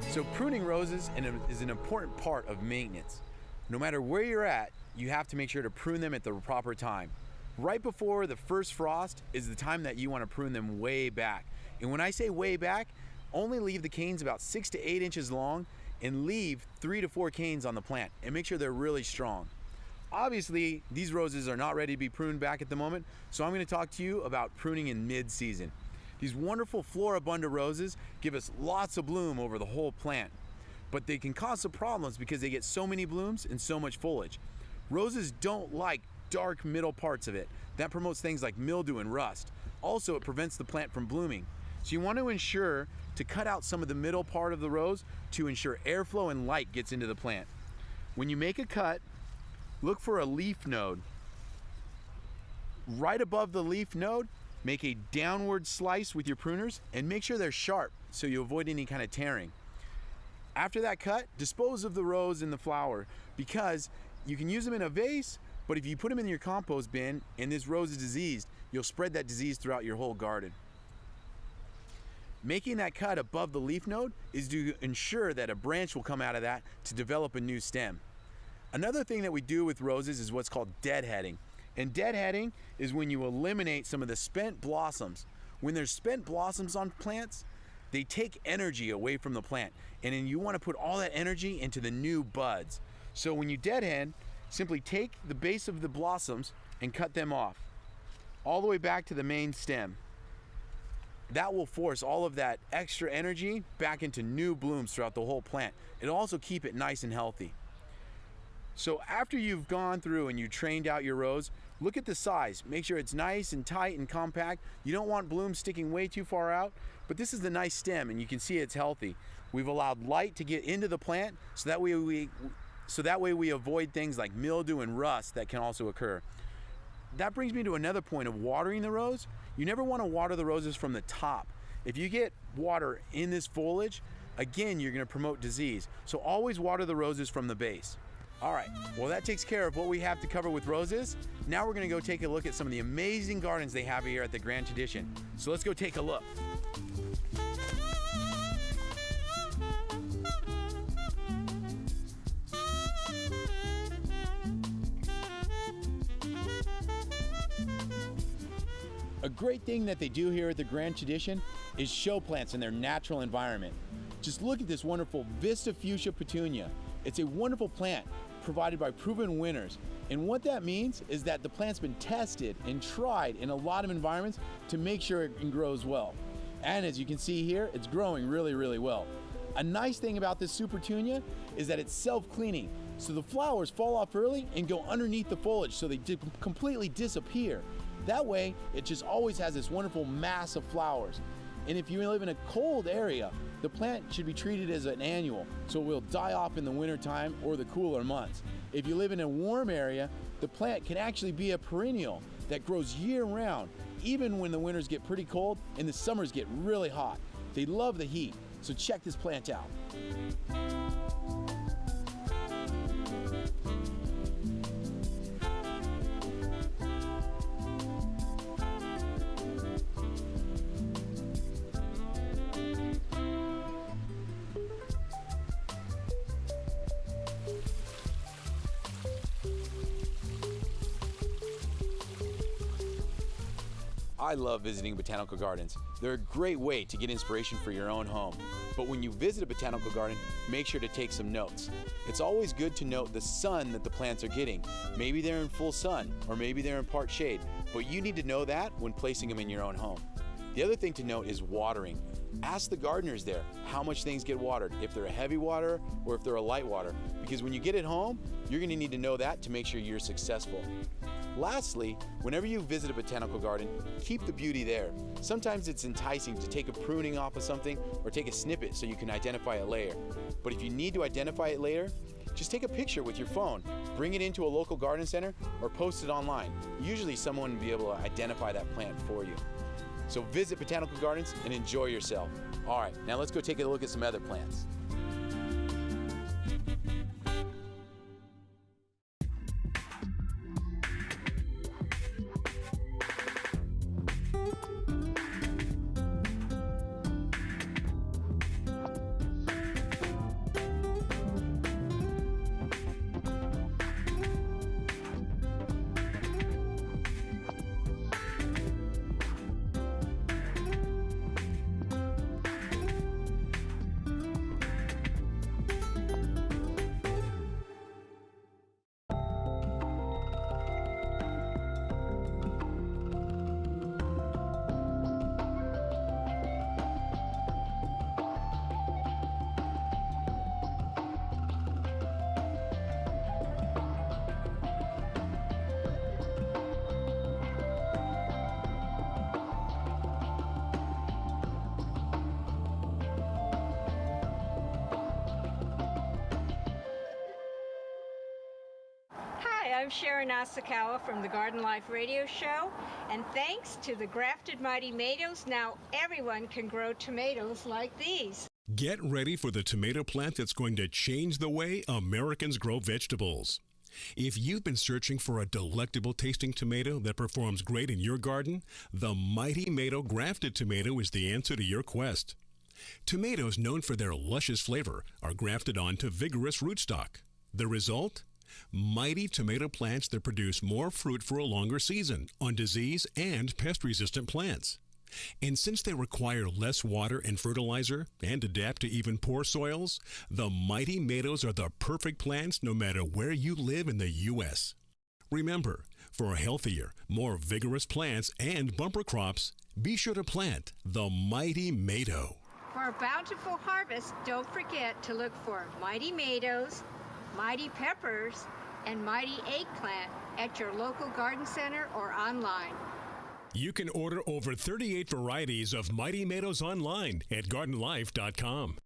So pruning roses is an important part of maintenance. No matter where you're at, you have to make sure to prune them at the proper time. Right before the first frost is the time that you want to prune them way back. And when I say way back, only leave the canes about 6 to 8 inches long and leave 3 to 4 canes on the plant and make sure they're really strong. Obviously, these roses are not ready to be pruned back at the moment, so I'm going to talk to you about pruning in mid-season. These wonderful floribunda roses give us lots of bloom over the whole plant, but they can cause some problems because they get so many blooms and so much foliage. Roses don't like dark middle parts of it. That promotes things like mildew and rust. Also, it prevents the plant from blooming. So you want to ensure to cut out some of the middle part of the rose to ensure airflow and light gets into the plant. When you make a cut, look for a leaf node. Right above the leaf node, make a downward slice with your pruners and make sure they're sharp so you avoid any kind of tearing. After that cut, dispose of the rose and the flower because you can use them in a vase, but if you put them in your compost bin and this rose is diseased, you'll spread that disease throughout your whole garden. Making that cut above the leaf node is to ensure that a branch will come out of that to develop a new stem. Another thing that we do with roses is what's called deadheading. And deadheading is when you eliminate some of the spent blossoms. When there's spent blossoms on plants, they take energy away from the plant, and then you want to put all that energy into the new buds. So when you deadhead, simply take the base of the blossoms and cut them off all the way back to the main stem. That will force all of that extra energy back into new blooms throughout the whole plant. It'll also keep it nice and healthy. So after you've gone through and you trained out your rose, look at the size. Make sure it's nice and tight and compact. You don't want blooms sticking way too far out, but this is the nice stem and you can see it's healthy. We've allowed light to get into the plant so that way we avoid things like mildew and rust that can also occur. That brings me to another point of watering the rose. You never want to water the roses from the top. If you get water in this foliage, again, you're going to promote disease. So always water the roses from the base. All right, well that takes care of what we have to cover with roses. Now we're gonna go take a look at some of the amazing gardens they have here at the Grand Tradition. So let's go take a look. A great thing that they do here at the Grand Tradition is show plants in their natural environment. Just look at this wonderful Vista Fuchsia petunia. It's a wonderful plant provided by proven winners. And what that means is that the plant's been tested and tried in a lot of environments to make sure it grows well. And as you can see here, it's growing really, really well. A nice thing about this Supertunia is that it's self-cleaning. So the flowers fall off early and go underneath the foliage so they completely disappear. That way, it just always has this wonderful mass of flowers. And if you live in a cold area, the plant should be treated as an annual, so it will die off in the wintertime or the cooler months. If you live in a warm area, the plant can actually be a perennial that grows year-round, even when the winters get pretty cold and the summers get really hot. They love the heat, so check this plant out. I love visiting botanical gardens. They're a great way to get inspiration for your own home. But when you visit a botanical garden, make sure to take some notes. It's always good to note the sun that the plants are getting. Maybe they're in full sun, or maybe they're in part shade, but you need to know that when placing them in your own home. The other thing to note is watering. Ask the gardeners there how much things get watered, if they're a heavy water or if they're a light water, because when you get it home, you're going to need to know that to make sure you're successful. Lastly, whenever you visit a botanical garden, keep the beauty there. Sometimes it's enticing to take a pruning off of something or take a snippet so you can identify it later. But if you need to identify it later, just take a picture with your phone, bring it into a local garden center, or post it online. Usually someone will be able to identify that plant for you. So visit botanical gardens and enjoy yourself. All right, now let's go take a look at some other plants. Hi, I'm Sharon Asakawa from the GardenLife radio show, and thanks to the grafted Mighty Tomatoes, now everyone can grow tomatoes like these. Get ready for the tomato plant that's going to change the way Americans grow vegetables. If you've been searching for a delectable tasting tomato that performs great in your garden, the Mighty Tomato grafted tomato is the answer to your quest. Tomatoes known for their luscious flavor are grafted onto vigorous rootstock. The result? Mighty tomato plants that produce more fruit for a longer season on disease and pest-resistant plants. And since they require less water and fertilizer and adapt to even poor soils, the Mighty Tomatoes are the perfect plants no matter where you live in the U.S. Remember, for healthier, more vigorous plants and bumper crops, be sure to plant the Mighty Tomato. For a bountiful harvest, don't forget to look for Mighty Tomatoes, Mighty Peppers, and Mighty Eggplant at your local garden center or online. You can order over 38 varieties of Mighty Tomatoes online at GardenLife.com.